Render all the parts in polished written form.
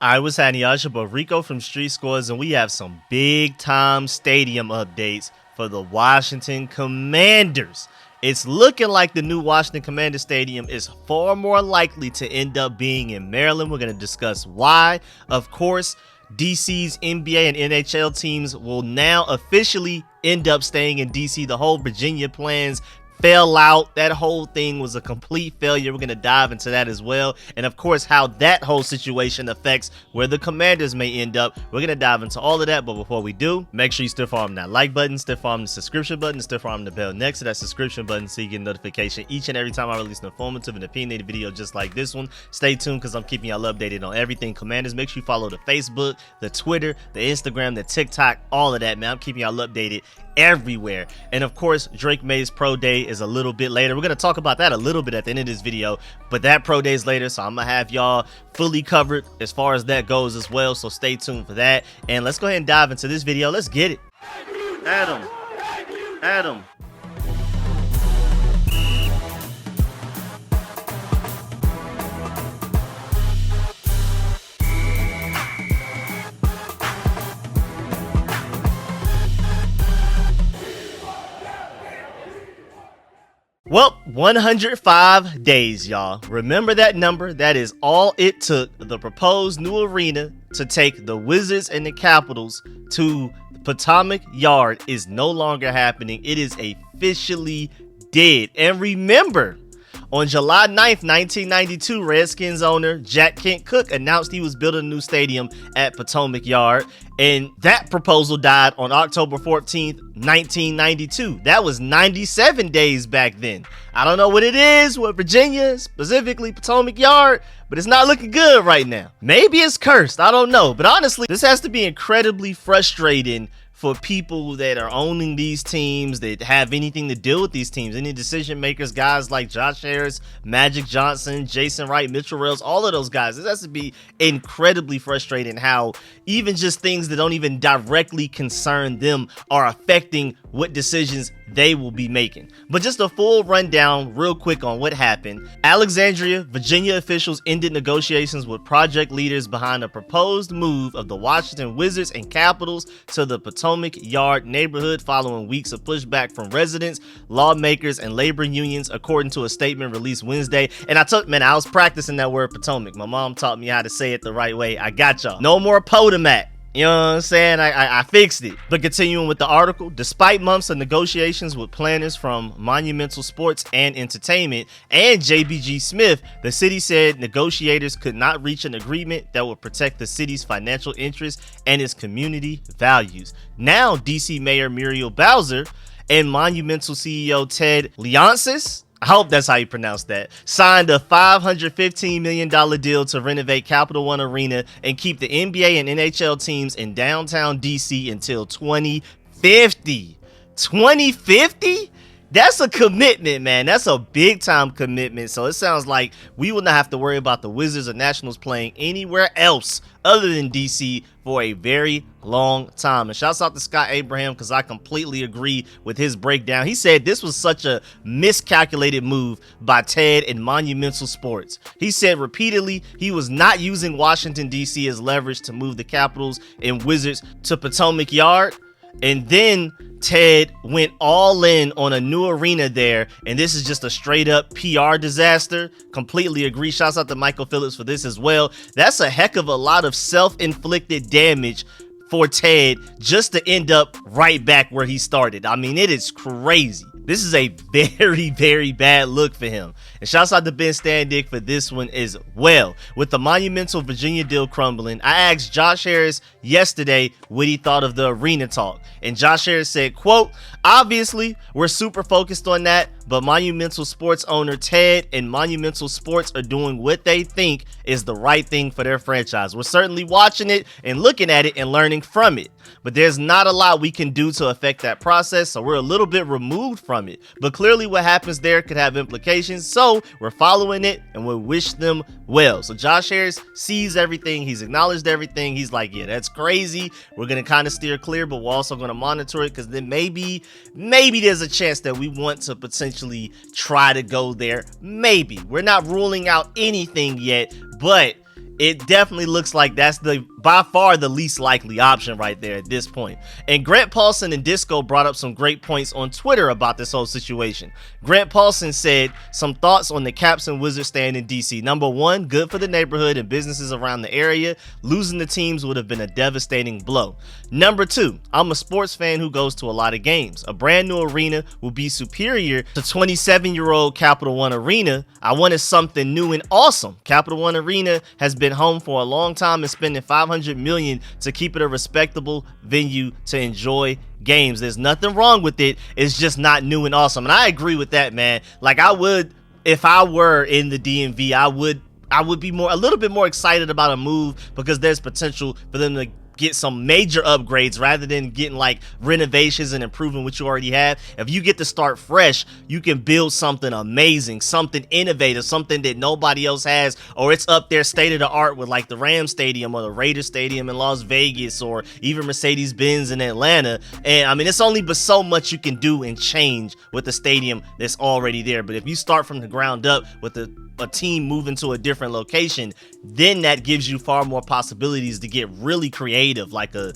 I was Haniasha, but Rico from RicoScores, and we have some big time stadium updates for the Washington Commanders. It's looking like the new Washington Commanders Stadium is far more likely to end up being in Maryland. We're going to discuss why. Of course, DC's NBA and NHL teams will now officially end up staying in DC. The whole Virginia plans fell out. That whole thing was a complete failure. We're going to dive into that as well. And of course, how that whole situation affects where the Commanders may end up. We're going to dive into all of that. But before we do, make sure you stiff arm that like button, stiff arm the subscription button, stiff arm the bell next to that subscription button so you get notification each and every time I release an informative and opinionated video just like this one. Stay tuned because I'm keeping y'all updated on everything Commanders. Make sure you follow the Facebook, the Twitter, the Instagram, the TikTok, all of that, man. I'm keeping y'all updated everywhere. And of course, Drake May's pro day is a little bit later. We're going to talk about that a little bit at the end of this video, but that pro day is later, so I'm going to have y'all fully covered as far as that goes as well, so stay tuned for that. And let's go ahead and dive into this video. Let's get it. Adam. Well, 105 days, y'all. Remember that number. That is all it took. The proposed new arena to take the Wizards and the Capitals to Potomac Yard is no longer happening. It is officially dead. And remember, on July 9th, 1992, Redskins owner Jack Kent Cooke announced he was building a new stadium at Potomac Yard, and that proposal died on October 14th, 1992. That was 97 days back then. I don't know what it is with Virginia, specifically Potomac Yard, but it's not looking good right now. Maybe it's cursed, I don't know. But honestly, this has to be incredibly frustrating for people that are owning these teams, that have anything to do with these teams, any decision makers, guys like Josh Harris, Magic Johnson, Jason Wright, Mitchell Rales, all of those guys. This has to be incredibly frustrating how even just things that don't even directly concern them are affecting what decisions they will be making. But just a full rundown real quick on what happened. Alexandria, Virginia officials ended negotiations with project leaders behind a proposed move of the Washington Wizards and Capitals to the Potomac Yard neighborhood following weeks of pushback from residents, lawmakers, and labor unions, according to a statement released Wednesday. And I was practicing that word Potomac. My mom taught me how to say it the right way. I got y'all. No more Potomac. You know what I'm saying? I fixed it. But continuing with the article, despite months of negotiations with planners from Monumental Sports and Entertainment and JBG Smith, the city said negotiators could not reach an agreement that would protect the city's financial interests and its community values. Now, DC Mayor Muriel Bowser and Monumental CEO Ted Leonsis, I hope that's how you pronounce that, signed a $515 million deal to renovate Capital One Arena and keep the NBA and NHL teams in downtown DC until 2050. 2050? That's a commitment, man. That's a big time commitment. So it sounds like we will not have to worry about the Wizards or Nationals playing anywhere else other than DC for a very long time. And shouts out to Scott Abraham because I completely agree with his breakdown. He said this was such a miscalculated move by Ted and Monumental Sports. He said repeatedly he was not using Washington, D.C. as leverage to move the Capitals and Wizards to Potomac Yard. And then Ted went all in on a new arena there, and this is just a straight up PR disaster. Completely agree. Shouts out to Michael Phillips for this as well. That's a heck of a lot of self-inflicted damage for Ted just to end up right back where he started. I mean, it is crazy. This is a very, very bad look for him. And shouts out to Ben Standig for this one as well. With the Monumental Virginia deal crumbling, I asked Josh Harris yesterday what he thought of the arena talk. And Josh Harris said, quote, "Obviously, we're super focused on that, but Monumental Sports owner Ted and Monumental Sports are doing what they think is the right thing for their franchise. We're certainly watching it and looking at it and learning from it. But there's not a lot we can do to affect that process, so we're a little bit removed from it. But clearly what happens there could have implications, so we're following it and we wish them well." So Josh Harris sees everything. He's acknowledged everything. He's like, yeah, that's crazy. We're going to kind of steer clear, but we're also going to monitor it because then maybe there's a chance that we want to potentially try to go there. Maybe. We're not ruling out anything yet, but it definitely looks like that's by far the least likely option right there at this point. And Grant Paulson and Disco brought up some great points on Twitter about this whole situation. Grant Paulson said some thoughts on the Caps and Wizards staying in DC. Number one, good for the neighborhood and businesses around the area. Losing the teams would have been a devastating blow. Number two, I'm a sports fan who goes to a lot of games. A brand new arena will be superior to 27-year-old Capital One Arena. I wanted something new and awesome. Capital One Arena has been home for a long time and spending $500 million to keep it a respectable venue to enjoy games. There's nothing wrong with it. It's just not new and awesome. And I agree with that, man. Like, I would, if I were in the DMV, I would be a little bit more excited about a move because there's potential for them to get some major upgrades rather than getting like renovations and improving what you already have. If you get to start fresh, you can build something amazing, something innovative, something that nobody else has, or it's up there state of the art with like the Rams Stadium or the Raiders Stadium in Las Vegas or even Mercedes-Benz in Atlanta. And I mean, it's only but so much you can do and change with the stadium that's already there. But if you start from the ground up with a team moving to a different location, then that gives you far more possibilities to get really creative, like a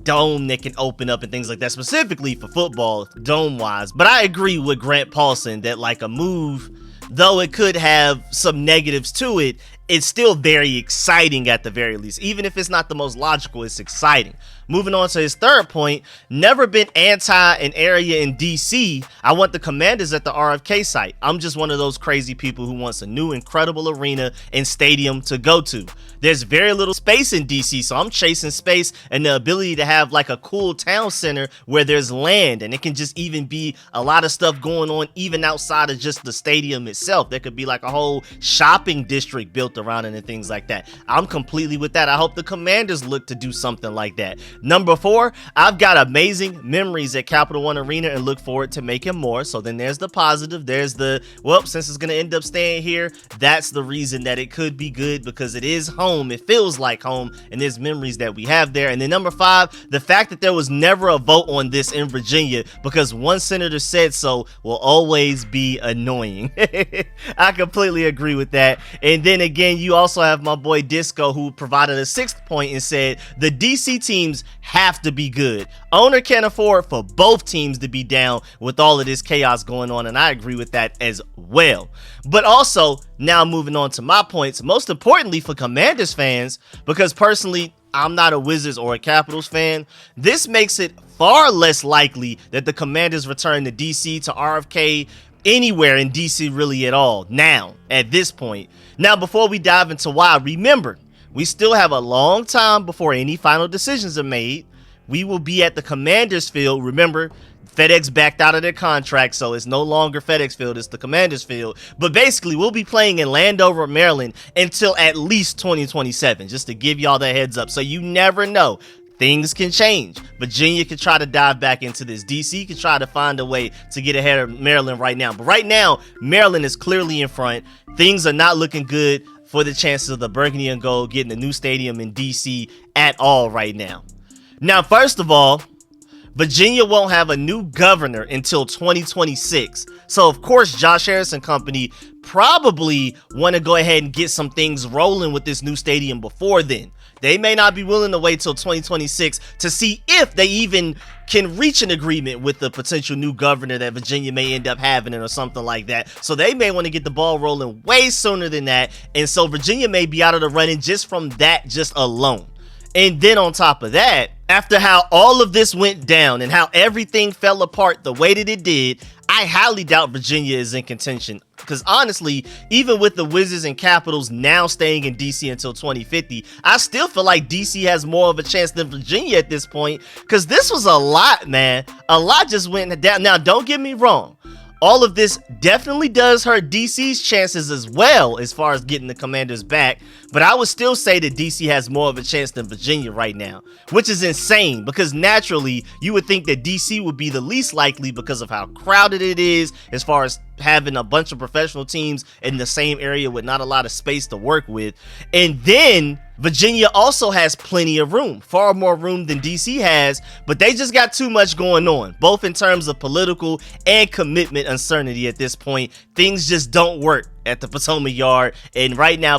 dome that can open up and things like that, specifically for football, dome wise. But I agree with Grant Paulson that like a move, though it could have some negatives to it, it's still very exciting at the very least. Even if it's not the most logical, it's exciting. Moving on to his third point, never been anti an area in DC. I want the Commanders at the RFK site. I'm just one of those crazy people who wants a new incredible arena and stadium to go to. There's very little space in DC, so I'm chasing space and the ability to have like a cool town center where there's land and it can just even be a lot of stuff going on even outside of just the stadium itself. There could be like a whole shopping district built around it and things like that. I'm completely with that. I hope the Commanders look to do something like that. Number four, I've got amazing memories at Capital One Arena and look forward to making more. So then there's the positive. There's the, well, since it's going to end up staying here, that's the reason that it could be good because it is home. It feels like home and there's memories that we have there. And then number five, the fact that there was never a vote on this in Virginia because one senator said so will always be annoying. I completely agree with that. And then again, you also have my boy Disco who provided a sixth point and said the DC teams have to be good. Owner can't afford for both teams to be down with all of this chaos going on, and I agree with that as well. But also, now moving on to my points, most importantly for Commanders fans, because personally, I'm not a Wizards or a Capitals fan, this makes it far less likely that the Commanders return to DC, to RFK, anywhere in DC really at all now, at this point. Now, before we dive into why, remember, we still have a long time before any final decisions are made. We will be at the Commanders Field. Remember, FedEx backed out of their contract, so it's no longer FedEx Field, it's the Commanders Field. But basically, we'll be playing in Landover, Maryland until at least 2027, just to give y'all the heads up. So you never know. Things can change. Virginia could try to dive back into this. DC could try to find a way to get ahead of Maryland right now. But right now, Maryland is clearly in front. Things are not looking good for the chances of the Burgundy and Gold getting a new stadium in DC at all right now. Now, first of all, Virginia won't have a new governor until 2026. So, of course, Josh Harrison Company probably want to go ahead and get some things rolling with this new stadium before then. They may not be willing to wait till 2026 to see if they even can reach an agreement with the potential new governor that Virginia may end up having or something like that. So they may want to get the ball rolling way sooner than that. And so Virginia may be out of the running just from that just alone. And then on top of that, after how all of this went down and how everything fell apart the way that it did, I highly doubt Virginia is in contention. Because honestly, even with the Wizards and Capitals now staying in DC until 2050, I still feel like DC has more of a chance than Virginia at this point. Because this was a lot, man. A lot just went down. Now, don't get me wrong. All of this definitely does hurt DC's chances as well as far as getting the Commanders back, but I would still say that DC has more of a chance than Virginia right now, which is insane because naturally you would think that DC would be the least likely because of how crowded it is as far as having a bunch of professional teams in the same area with not a lot of space to work with. And then Virginia also has plenty of room, far more room than DC has, but they just got too much going on, both in terms of political and commitment uncertainty at this point. Things just don't work at the Potomac Yard, and right now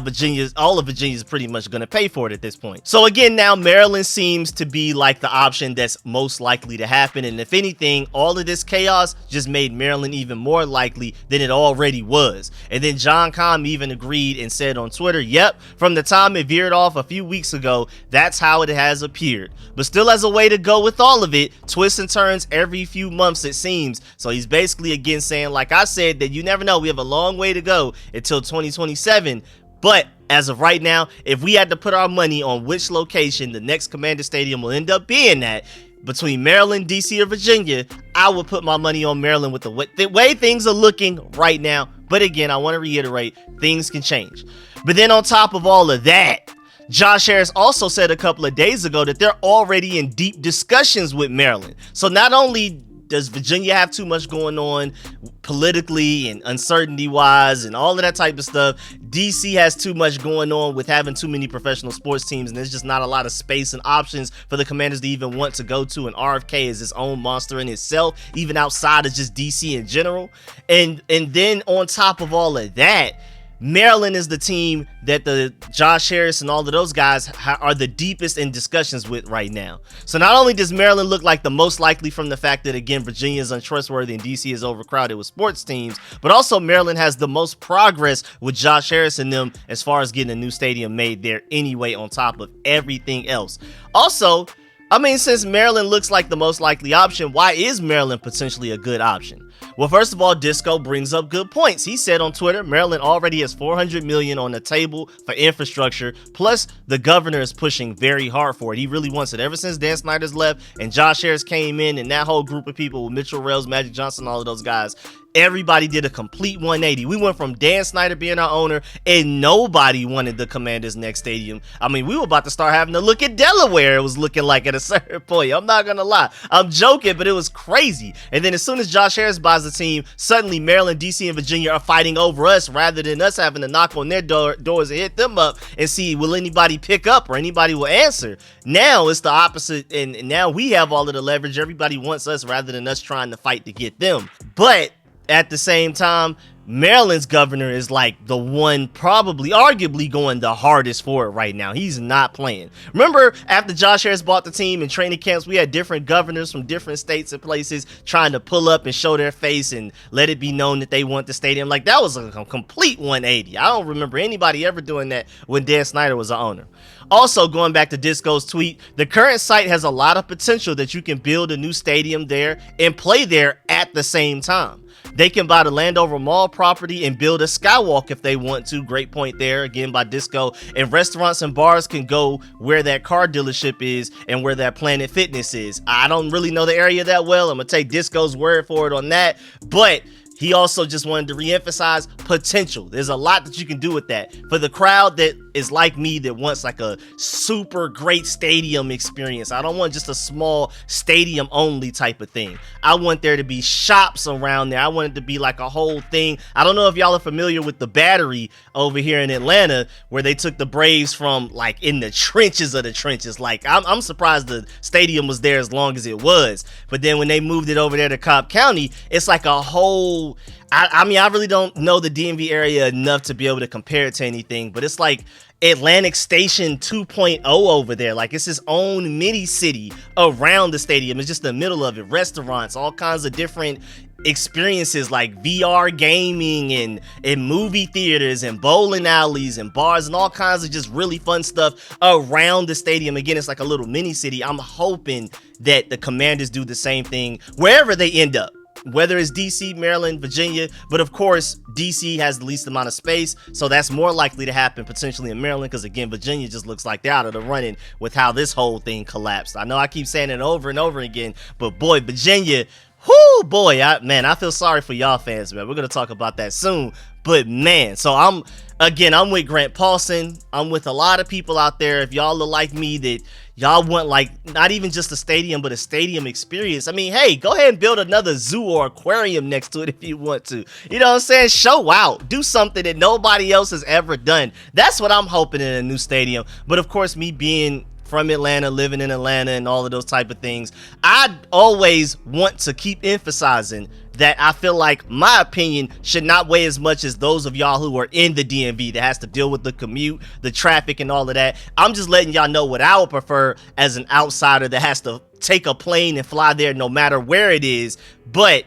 all of Virginia's pretty much going to pay for it at this point. So again, now Maryland seems to be like the option that's most likely to happen, and if anything, all of this chaos just made Maryland even more likely than it already was. And then John Comm even agreed and said on Twitter, yep, from the time it veered off a few weeks ago, that's how it has appeared. But still has a way to go with all of it, twists and turns every few months it seems. So he's basically again saying, like I said, that you never know, we have a long way to go until 2027, but as of right now, if we had to put our money on which location the next Commander Stadium will end up being at, between Maryland, DC, or Virginia, I would put my money on Maryland with the way things are looking right now. But again, I want to reiterate, things can change. But then on top of all of that, Josh Harris also said a couple of days ago that they're already in deep discussions with Maryland. So not only does Virginia have too much going on politically and uncertainty wise and all of that type of stuff, DC has too much going on with having too many professional sports teams, and there's just not a lot of space and options for the Commanders to even want to go to, and RFK is its own monster in itself, even outside of just DC in general. And then on top of all of that, Maryland is the team that the Josh Harris and all of those guys are the deepest in discussions with right now. So not only does Maryland look like the most likely from the fact that, again, Virginia is untrustworthy and DC is overcrowded with sports teams, but also Maryland has the most progress with Josh Harris and them as far as getting a new stadium made there anyway, on top of everything else. Also, I mean, since Maryland looks like the most likely option, why is Maryland potentially a good option? Well, first of all, Disco brings up good points. He said on Twitter, Maryland already has $400 million on the table for infrastructure, plus the governor is pushing very hard for it. He really wants it. Ever since Dan Snyder's left and Josh Harris came in, and that whole group of people with Mitchell Rales, Magic Johnson, all of those guys, everybody did a complete 180. We went from Dan Snyder being our owner and nobody wanted the Commanders' next stadium. I mean, we were about to start having to look at Delaware, it was looking like at a certain point. I'm not gonna lie, I'm joking, but it was crazy. And then as soon as Josh Harris buys the team, suddenly Maryland, DC, and Virginia are fighting over us rather than us having to knock on their doors and hit them up and see will anybody pick up or anybody will answer. Now it's the opposite, and now we have all of the leverage. Everybody wants us rather than us trying to fight to get them. But at the same time, Maryland's governor is like the one probably arguably going the hardest for it right now. He's not playing. Remember after Josh Harris bought the team in training camps, we had different governors from different states and places trying to pull up and show their face and let it be known that they want the stadium. Like, that was a complete 180. I don't remember anybody ever doing that when Dan Snyder was the owner. Also, going back to Disco's tweet, the current site has a lot of potential that you can build a new stadium there and play there at the same time. They can buy the Landover Mall property and build a skywalk if they want to. Great point there, again, by Disco. And restaurants and bars can go where that car dealership is and where that Planet Fitness is. I don't really know the area that well. I'm going to take Disco's word for it on that. But he also just wanted to reemphasize potential. There's a lot that you can do with that. For the crowd that is like me, that wants like a super great stadium experience, I don't want just a small stadium only type of thing. I want there to be shops around there. I want it to be like a whole thing. I don't know if y'all are familiar with the Battery over here in Atlanta, where they took the Braves from like in the trenches of the trenches. Like, I'm surprised the stadium was there as long as it was. But then when they moved it over there to Cobb County, it's like a whole, I mean, I really don't know the DMV area enough to be able to compare it to anything, but it's like Atlantic Station 2.0 over there. Like, it's its own mini city around the stadium. It's just the middle of it. Restaurants, all kinds of different experiences like VR gaming and movie theaters and bowling alleys and bars and all kinds of just really fun stuff around the stadium. Again, it's like a little mini city. I'm hoping that the Commanders do the same thing wherever they end up, whether it's DC, Maryland, Virginia. But of course, DC has the least amount of space, so that's more likely to happen potentially in Maryland, because again, Virginia just looks like they're out of the running with how this whole thing collapsed. I know I keep saying it over and over again, but boy, Virginia, whoo, boy, I feel sorry for y'all fans, man. We're gonna talk about that soon. But man, so I'm with Grant Paulson. I'm with a lot of people out there. If y'all are like me, that y'all want like not even just a stadium, but a stadium experience, I mean, hey, go ahead and build another zoo or aquarium next to it if you want to. You know what I'm saying? Show out. Do something that nobody else has ever done. That's what I'm hoping in a new stadium. But of course, me being from Atlanta, living in Atlanta and all of those type of things, I always want to keep emphasizing that I feel like my opinion should not weigh as much as those of y'all who are in the DMV that has to deal with the commute, the traffic, and all of that. I'm just letting y'all know what I would prefer as an outsider that has to take a plane and fly there no matter where it is. But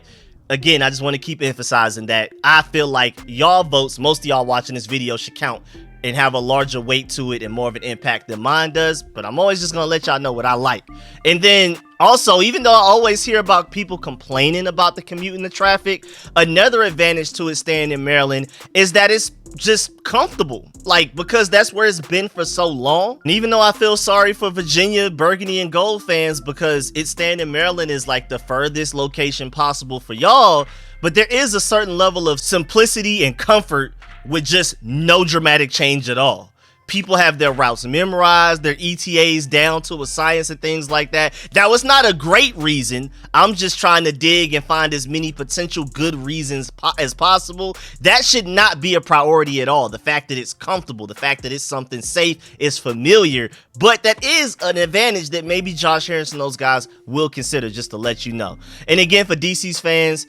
again, I just want to keep emphasizing that I feel like y'all votes, most of y'all watching this video, should count and have a larger weight to it and more of an impact than mine does. But I'm always just gonna let y'all know what I like. And then also, even though I always hear about people complaining about the commute and the traffic, another advantage to it staying in Maryland is that it's just comfortable, like, because that's where it's been for so long. And even though I feel sorry for Virginia, Burgundy, and Gold fans because it staying in Maryland is like the furthest location possible for y'all, but there is a certain level of simplicity and comfort with just no dramatic change at all. People have their routes memorized, their ETAs down to a science and things like that. That was not a great reason. I'm just trying to dig and find as many potential good reasons as possible. That should not be a priority at all. The fact that it's comfortable, the fact that it's something safe, is familiar, but that is an advantage that maybe Josh Harris and those guys will consider, just to let you know. And again, for DC's fans,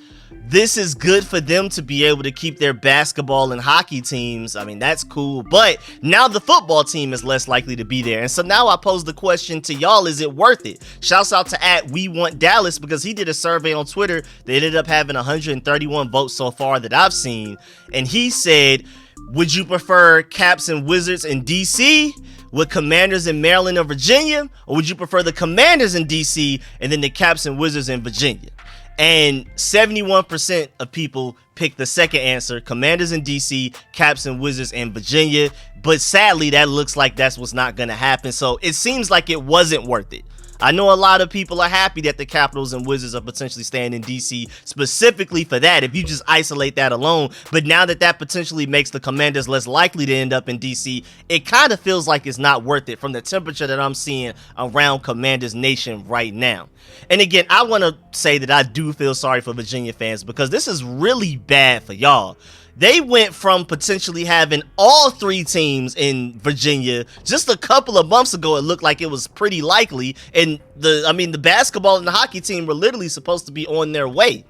this is good for them to be able to keep their basketball and hockey teams. I mean, that's cool, but now the football team is less likely to be there. And so now I pose the question to y'all, is it worth it? Shouts out to @WeWantDallas, because he did a survey on Twitter that ended up having 131 votes so far that I've seen. And he said, would you prefer Caps and Wizards in DC with Commanders in Maryland or Virginia? Or would you prefer the Commanders in DC and then the Caps and Wizards in Virginia? And 71% of people picked the second answer, Commanders in DC, Caps and Wizards in Virginia. But sadly, that looks like that's what's not going to happen. So it seems like it wasn't worth it. I know a lot of people are happy that the Capitals and Wizards are potentially staying in DC specifically for that, if you just isolate that alone. But now that that potentially makes the Commanders less likely to end up in DC, it kind of feels like it's not worth it from the temperature that I'm seeing around Commanders Nation right now. And again, I want to say that I do feel sorry for Virginia fans, because this is really bad for y'all. They went from potentially having all three teams in Virginia just a couple of months ago. It looked like it was pretty likely. And the basketball and the hockey team were literally supposed to be on their way.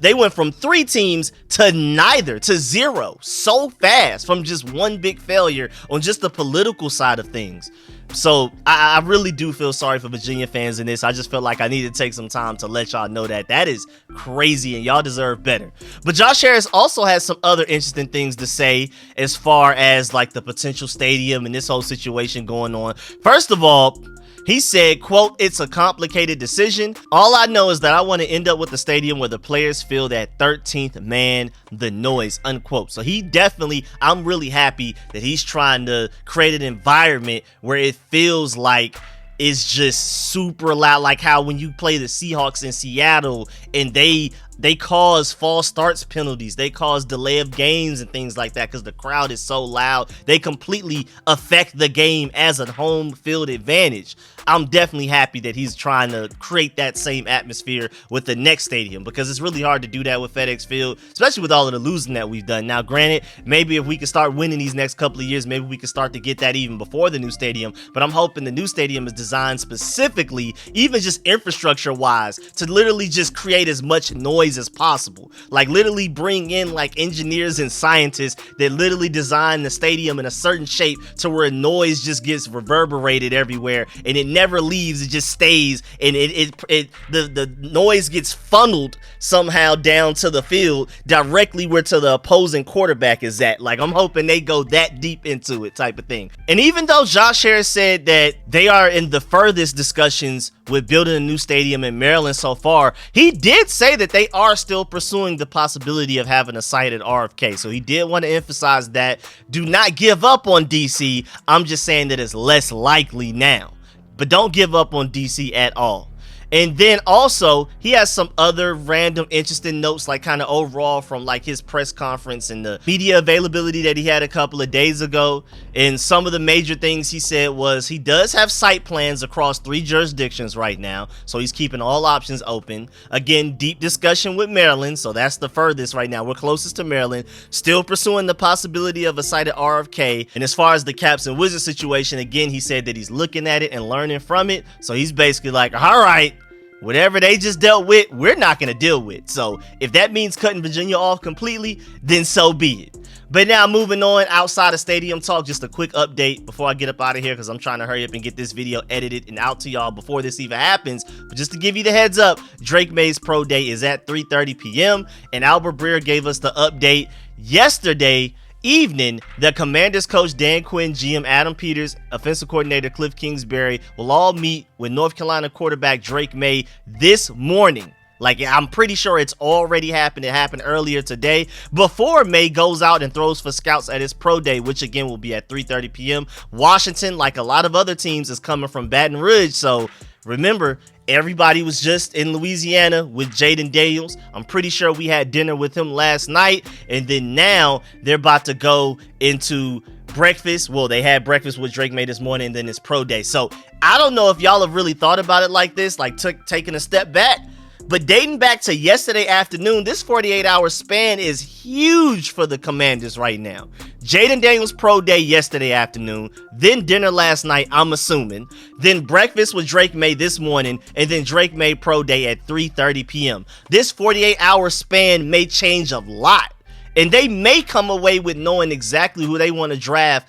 They went from three teams to neither, to zero, so fast, from just one big failure on just the political side of things. So I really do feel sorry for Virginia fans in this. I just felt like I need to take some time to let y'all know that that is crazy and y'all deserve better. But Josh Harris also has some other interesting things to say as far as like the potential stadium and this whole situation going on. First of all, he said, quote, "It's a complicated decision. All I know is that I want to end up with a stadium where the players feel that 13th man, the noise," unquote. So he definitely, I'm really happy that he's trying to create an environment where it feels like it's just super loud, like how when you play the Seahawks in Seattle and they cause false starts penalties, they cause delay of games and things like that because the crowd is so loud. They completely affect the game as a home field advantage. I'm definitely happy that he's trying to create that same atmosphere with the next stadium, because it's really hard to do that with FedEx Field, especially with all of the losing that we've done. Now, granted, maybe if we can start winning these next couple of years, maybe we can start to get that even before the new stadium. But I'm hoping the new stadium is designed specifically, even just infrastructure wise, to literally just create as much noise as possible. Like literally bring in like engineers and scientists that literally design the stadium in a certain shape to where noise just gets reverberated everywhere and it never leaves, it just stays, and the noise gets funneled somehow down to the field directly where to the opposing quarterback is at. Like I'm hoping they go that deep into it, type of thing. And even though Josh Harris said that they are in the furthest discussions with building a new stadium in Maryland so far, he did say that they are still pursuing the possibility of having a site at RFK. So he did want to emphasize that. Do not give up on DC. I'm just saying that it's less likely now. But don't give up on DC at all. And then also, he has some other random interesting notes, like kind of overall from like his press conference and the media availability that he had a couple of days ago. And some of the major things he said was he does have site plans across 3 jurisdictions right now. So he's keeping all options open. Again, deep discussion with Maryland. So that's the furthest right now. We're closest to Maryland. Still pursuing the possibility of a site at RFK. And as far as the Caps and Wizards situation, again, he said that he's looking at it and learning from it. So he's basically like, all right, whatever they just dealt with, we're not going to deal with. So if that means cutting Virginia off completely, then so be it. But now moving on outside of stadium talk, just a quick update before I get up out of here, because I'm trying to hurry up and get this video edited and out to y'all before this even happens. But just to give you the heads up, Drake Maye's pro day is at 3:30 p.m. and Albert Breer gave us the update yesterday evening. The Commanders coach Dan Quinn, GM Adam Peters, offensive coordinator Cliff Kingsbury will all meet with North Carolina quarterback Drake Maye this morning. Like, I'm pretty sure it's already happened. It happened earlier today before Maye goes out and throws for scouts at his pro day, which again will be at 3:30 p.m. Washington, like a lot of other teams, is coming from Baton Rouge. So remember, everybody was just in Louisiana with Jayden Daniels. I'm pretty sure we had dinner with him last night. And then now they're about to go into breakfast. Well, they had breakfast with Drake Maye this morning and then his pro day. So I don't know if y'all have really thought about it like this, like taking a step back. But dating back to yesterday afternoon, this 48-hour span is huge for the Commanders right now. Jayden Daniels pro day yesterday afternoon, then dinner last night, I'm assuming, then breakfast with Drake Maye this morning, and then Drake Maye pro day at 3:30 p.m. This 48-hour span may change a lot, and they may come away with knowing exactly who they want to draft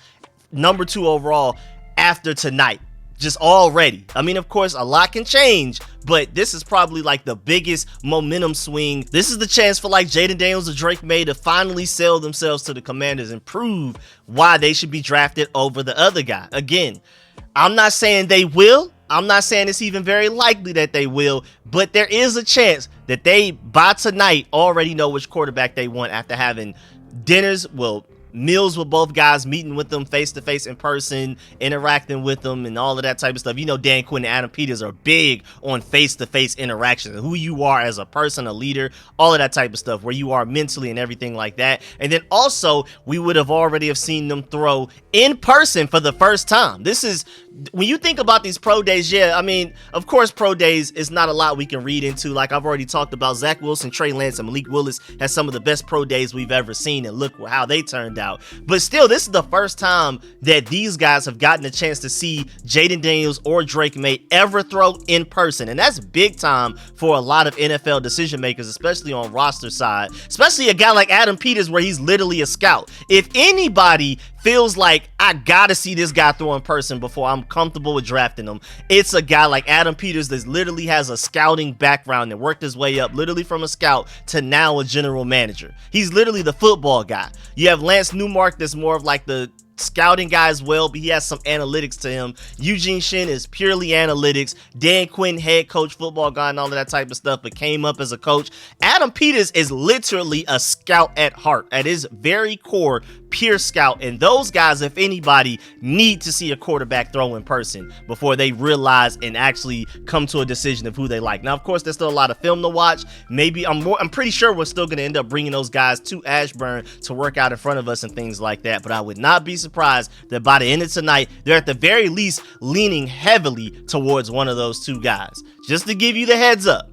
number 2 overall after tonight. Just already. I mean, of course, a lot can change, but this is probably like the biggest momentum swing. This is the chance for like Jayden Daniels or Drake Maye to finally sell themselves to the Commanders and prove why they should be drafted over the other guy. Again, I'm not saying they will. I'm not saying it's even very likely that they will, but there is a chance that they, by tonight, already know which quarterback they want after having dinners, meals with both guys, meeting with them face to face in person, interacting with them and all of that type of stuff. You know, Dan Quinn and Adam Peters are big on face to face interaction, who you are as a person, a leader, all of that type of stuff, where you are mentally and everything like that. And then also we would have already have seen them throw in person for the first time. This is, when you think about these pro days, yeah, I mean, of course, pro days is not a lot we can read into. Like I've already talked about, Zach Wilson, Trey Lance, and Malik Willis has some of the best pro days we've ever seen, and look how they turned out. But still, this is the first time that these guys have gotten a chance to see Jayden Daniels or Drake Maye ever throw in person, and that's big time for a lot of NFL decision makers, especially on roster side, especially a guy like Adam Peters, where he's literally a scout. If anybody feels like I gotta see this guy throw in person before I'm comfortable with drafting him, it's a guy like Adam Peters that literally has a scouting background and worked his way up literally from a scout to now a general manager. He's literally the football guy. You have Lance Newmark that's more of like the scouting guy as well, but he has some analytics to him. Eugene Shin is purely analytics. Dan Quinn, head coach, football guy, and all of that type of stuff, but came up as a coach. Adam Peters is literally a scout at heart. At his very core, pure scout. And those guys, if anybody, need to see a quarterback throw in person before they realize and actually come to a decision of who they like. Now, of course, there's still a lot of film to watch. Maybe I'm pretty sure we're still going to end up bringing those guys to Ashburn to work out in front of us and things like that. But I would not be surprised that by the end of tonight, they're at the very least leaning heavily towards one of those two guys. Just to give you the heads up.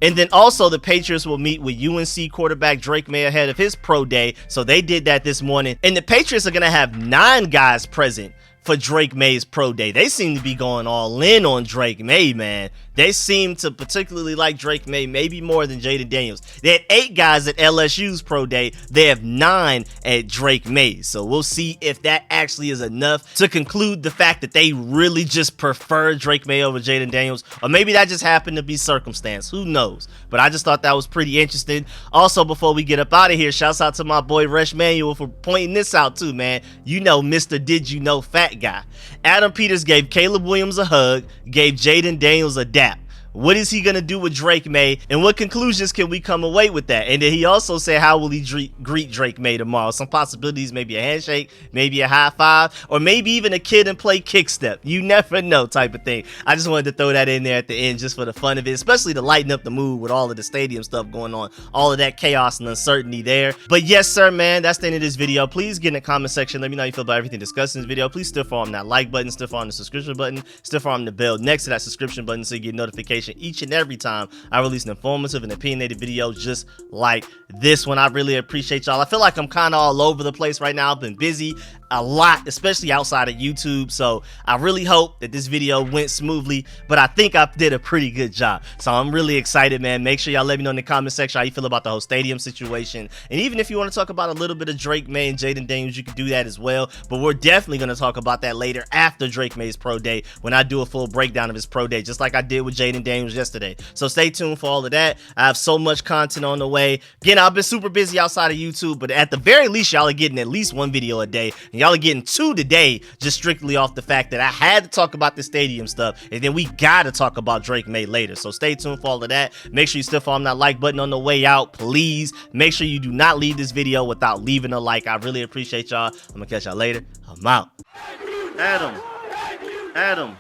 And then also the Patriots will meet with UNC quarterback Drake Maye ahead of his pro day. So they did that this morning. And the Patriots are going to have 9 guys present for Drake Maye's pro day. They seem to be going all in on Drake Maye, man. They seem to particularly like Drake Maye, maybe more than Jayden Daniels. They had 8 guys at LSU's pro day. They have 9 at Drake Maye. So we'll see if that actually is enough to conclude the fact that they really just prefer Drake Maye over Jayden Daniels. Or maybe that just happened to be circumstance. Who knows? But I just thought that was pretty interesting. Also, before we get up out of here, shouts out to my boy Resh Manuel for pointing this out too, man. You know, Mr. Did You Know Fat Guy. Adam Peters gave Caleb Williams a hug, gave Jayden Daniels a dap. What is he going to do with Drake Maye, and what conclusions can we come away with that? And then he also said, how will he greet Drake Maye tomorrow? Some possibilities, maybe a handshake, maybe a high five, or maybe even a kid and play kick step. You never know, type of thing. I just wanted to throw that in there at the end just for the fun of it, especially to lighten up the mood with all of the stadium stuff going on, all of that chaos and uncertainty there. But yes, sir, man, that's the end of this video. Please get in the comment section. Let me know how you feel about everything discussed in this video. Please still farm that like button, still farm the subscription button, still farm the bell next to that subscription button so you get notification each and every time I release an informative and opinionated video just like this one. I really appreciate y'all. I feel like I'm kind of all over the place right now. I've been busy. a lot, especially outside of YouTube. So I really hope that this video went smoothly, but I think I did a pretty good job. So I'm really excited, man. Make sure y'all let me know in the comment section how you feel about the whole stadium situation. And even if you want to talk about a little bit of Drake May and Jayden Daniels, you can do that as well. But we're definitely going to talk about that later after Drake May's pro day, when I do a full breakdown of his pro day, just like I did with Jayden Daniels yesterday. So stay tuned for all of that. I have so much content on the way. Again, I've been super busy outside of YouTube, but at the very least, y'all are getting at least one video a day. And y'all are getting 2 today, just strictly off the fact that I had to talk about the stadium stuff, and then we gotta talk about Drake May later. So stay tuned for all of that. Make sure you still follow that like button on the way out, please. Make sure you do not leave this video without leaving a like. I really appreciate y'all. I'm gonna catch y'all later. I'm out. Adam.